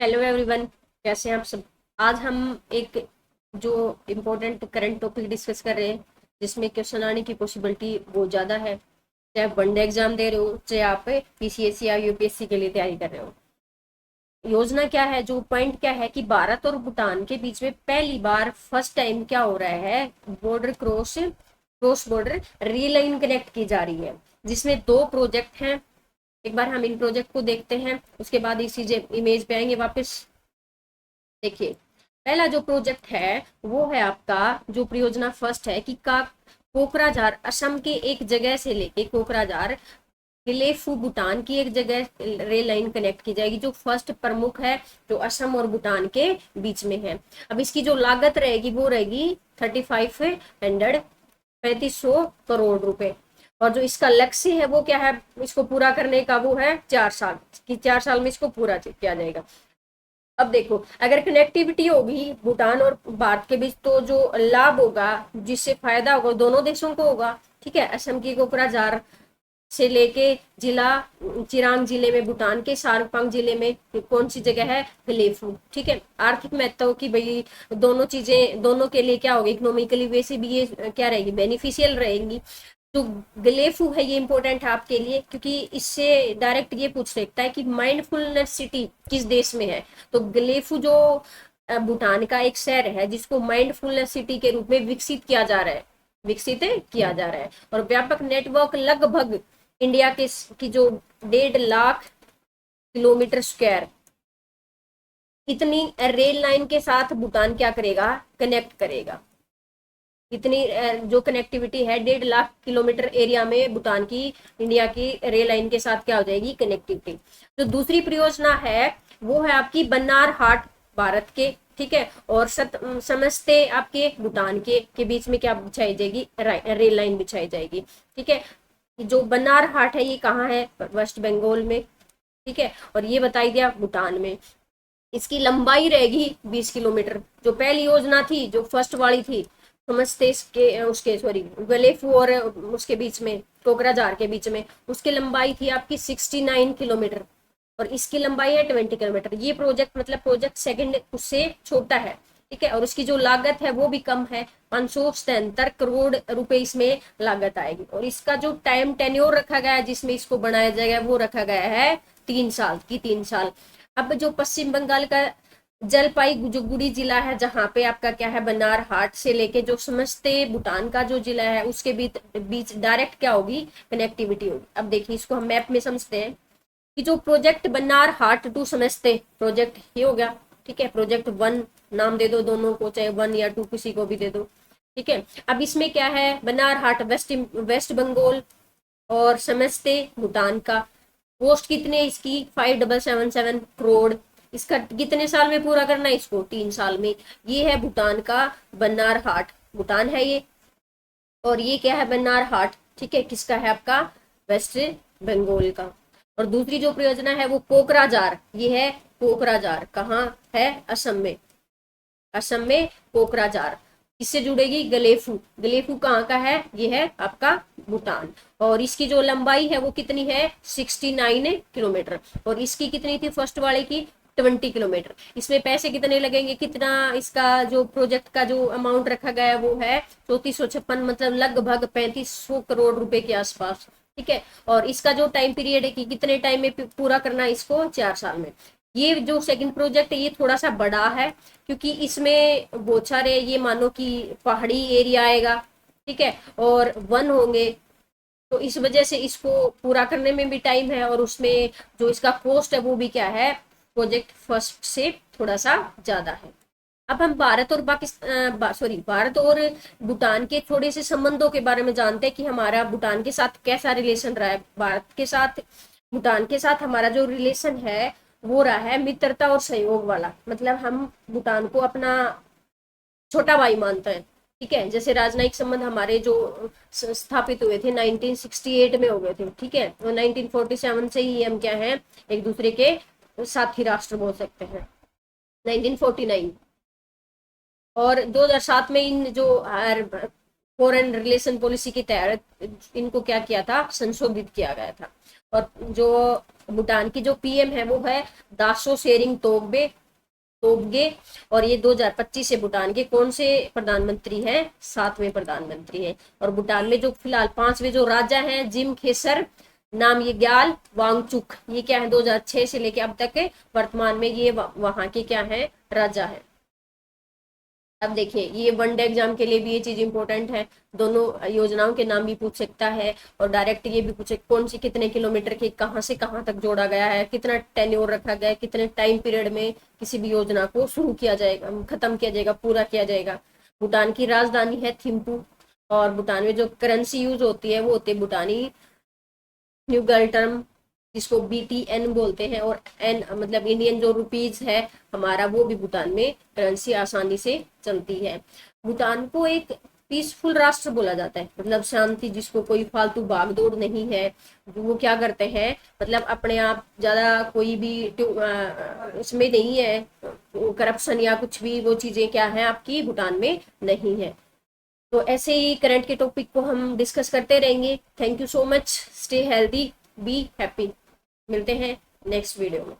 Hello everyone, कैसे हैं आप सब। आज हम एक जो इम्पोर्टेंट करंट टॉपिक डिस्कस कर रहे हैं, जिसमें क्वेश्चन आने की पॉसिबिलिटी बहुत ज़्यादा है। चाहे आप वनडे एग्जाम दे रहे हो, चाहे आप पीसीएससी या यूपीएससी के लिए तैयारी कर रहे हो। योजना क्या है, जो पॉइंट क्या है कि भारत और भूटान के बीच में पहली बार फर्स्ट टाइम क्या हो रहा है, border cross border rail line connect की जा रही है, जिसमें दो प्रोजेक्ट हैं। एक बार हम इन प्रोजेक्ट को देखते हैं, उसके बाद इसी इमेज पे आएंगे वापस। देखिए, पहला जो प्रोजेक्ट है वो है आपका, जो परियोजना फर्स्ट है कि का कोकराझार असम के एक जगह से लेके कोकराझार गिलेफू भूटान की एक जगह रेल लाइन कनेक्ट की जाएगी, जो फर्स्ट प्रमुख है, जो असम और भूटान के बीच में है। अब इसकी जो लागत रहेगी वो रहेगी 3500 और जो इसका लक्ष्य है वो क्या है, इसको पूरा करने का वो है 4 साल, कि 4 साल में इसको पूरा किया जाएगा। अब देखो, अगर कनेक्टिविटी होगी भूटान और भारत के बीच, तो जो लाभ होगा, जिससे फायदा होगा, दोनों देशों को होगा। ठीक है, असम की कोकराझार से लेके जिला चिरांग जिले में, भूटान के सारपांग जिले में कौन सी जगह है, गलेफू। ठीक है, आर्थिक महत्व की भाई, दोनों चीजें दोनों के लिए क्या होगी, इकोनॉमिकली वैसे भी ये क्या रहेगी, बेनिफिशियल रहेंगी। तो गलेफू है ये इंपॉर्टेंट है आपके लिए, क्योंकि इससे डायरेक्ट ये पूछ सकता है कि माइंडफुलनेस सिटी किस देश में है। तो गलेफू जो भूटान का एक शहर है, जिसको माइंडफुलनेस सिटी के रूप में विकसित किया जा रहा है। और व्यापक नेटवर्क लगभग इंडिया के की जो 1.5 लाख किलोमीटर स्क्वायर इतनी रेल लाइन के साथ भूटान क्या करेगा, कनेक्ट करेगा। इतनी जो कनेक्टिविटी है 1.5 लाख किलोमीटर एरिया में भूटान की, इंडिया की रेल लाइन के साथ क्या हो जाएगी, कनेक्टिविटी। जो दूसरी परियोजना है वो है आपकी बन्नार हाट, भारत के, ठीक है, और समस्ते आपके भूटान के बीच में क्या बिछाई जाएगी, रेल लाइन बिछाई जाएगी। ठीक है, जो बन्नार हाट है ये कहाँ है, वेस्ट बंगाल में। ठीक है, और ये बताई दिया भूटान में। इसकी लंबाई रहेगी 20 किलोमीटर। जो पहली योजना थी, जो फर्स्ट वाली थी, समझते इसके उसके सॉरी गलेफू और उसके बीच में, कोकराझार के बीच में, उसकी लंबाई थी आपकी 69 किलोमीटर, और इसकी लंबाई है 20 किलोमीटर। ये प्रोजेक्ट मतलब प्रोजेक्ट सेकंड उससे छोटा है। ठीक है, और उसकी जो लागत है वो भी कम है, 577 करोड़ रुपए इसमें लागत आएगी। और इसका जो टाइम टेन्योर रखा गया है जिसमें इसको बनाया जाएगा, वो रखा गया है 3 साल की, 3 साल। अब जो पश्चिम बंगाल का जलपाईगुड़ी जिला है, जहाँ पे आपका क्या है, बन्नार हाट से लेके जो समस्ते भूटान का जो जिला है, उसके बीच बीच डायरेक्ट क्या होगी, कनेक्टिविटी होगी। अब देखिए, इसको हम मैप में समझते हैं कि जो प्रोजेक्ट बन्नार हाट टू समझते प्रोजेक्ट ये हो गया। ठीक है, प्रोजेक्ट 1 नाम दे दो दोनों को, चाहे 1 या 2 किसी को भी दे दो। ठीक है, अब इसमें क्या है, बन्नार हाट वेस्ट बंगाल और समझते भूटान का। पोस्ट कितने इसकी 5777 करोड़। इसका कितने साल में पूरा करना है, इसको 3 साल में। ये है भूटान का बन्नार हाट, भूटान है ये, और ये क्या है, बन्नार हाट। ठीक है, किसका है, आपका वेस्ट बंगाल का। और दूसरी जो परियोजना है वो कोकराझार, ये है कोकराझार, कहाँ है, असम में। असम में कोकराझार किससे जुड़ेगी, गलेफू। गलेफू कहाँ का है, ये है आपका भूटान। और इसकी जो लंबाई है वो कितनी है, 69 किलोमीटर। और इसकी कितनी थी फर्स्ट वाले की, 20 किलोमीटर। इसमें पैसे कितने लगेंगे, कितना इसका जो प्रोजेक्ट का जो अमाउंट रखा गया है वो है 3456, मतलब लगभग 3500 करोड़ रुपए के आसपास। ठीक है, और इसका जो टाइम पीरियड है कि कितने टाइम में पूरा करना है इसको, 4 साल में। ये जो सेकंड प्रोजेक्ट है ये थोड़ा सा बड़ा है, क्योंकि इसमें बहुत सारे, ये मानो कि पहाड़ी एरिया आएगा। ठीक है, और वन होंगे, तो इस वजह से इसको पूरा करने में भी टाइम है, और उसमें जो इसका कॉस्ट है वो भी क्या है, प्रोजेक्ट फर्स्ट से थोड़ा सा ज्यादा है। अब हम भारत और भारत और भूटान के थोड़े से संबंधों के बारे में जानते हैं कि हमारा भूटान के साथ कैसा रिलेशन रहा है। भारत के साथ भूटान के साथ हमारा जो रिलेशन है वो रहा है मित्रता और सहयोग वाला, मतलब हम भूटान को अपना छोटा भाई मानते हैं। ठीक है, जैसे राजनयिक संबंध हमारे जो स्थापित हुए थे 1968 में हो गए थे। ठीक है, और 1947 से ही हम क्या है, एक दूसरे के साथी राष्ट्र बोल सकते हैं, 1949। और 2007 में इन जो फॉरेन रिलेशन पॉलिसी के तहत इनको क्या किया था, संशोधित किया गया था। और जो भूटान की जो पीएम है वो है दाशो शेरिंग तोब्गे। और ये 2025 से भूटान के कौन से प्रधानमंत्री हैं? 7वें प्रधानमंत्री हैं। और भूटान में जो फिलहाल 5वें जो राजा हैं जिम खेसर नामग्याल वांगचुक, ये क्या है 2006 से लेके अब तक वर्तमान में ये वहां के क्या है राजा है। अब देखिए ये वनडे एग्जाम के लिए भी ये चीज इंपॉर्टेंट है, दोनों योजनाओं के नाम भी पूछ सकता है और डायरेक्ट ये भी पूछे कौन सी कितने किलोमीटर की कहाँ से कहाँ तक जोड़ा गया है, कितना टेन्योर रखा गया है, कितने टाइम पीरियड में किसी भी योजना को शुरू किया जाएगा, खत्म किया जाएगा, पूरा किया जाएगा। भूटान की राजधानी है थिम्पू। और भूटान में जो करेंसी यूज होती है वो होती है भूटानी न्यूगल टर्म, जिसको BTN बोलते हैं। और एन मतलब इंडियन जो रुपीज है हमारा, वो भी भूटान में करेंसी आसानी से चलती है। भूटान को एक पीसफुल राष्ट्र बोला जाता है, मतलब शांति, जिसको कोई फालतू भागदौड़ नहीं है। वो क्या करते हैं, मतलब अपने आप ज्यादा कोई भी इसमें नहीं है, करप्शन या कुछ भी वो चीजें क्या है आपकी भूटान में नहीं है। तो ऐसे ही करंट के टॉपिक को हम डिस्कस करते रहेंगे। Thank you so much, stay healthy, be happy. मिलते हैं नेक्स्ट वीडियो में।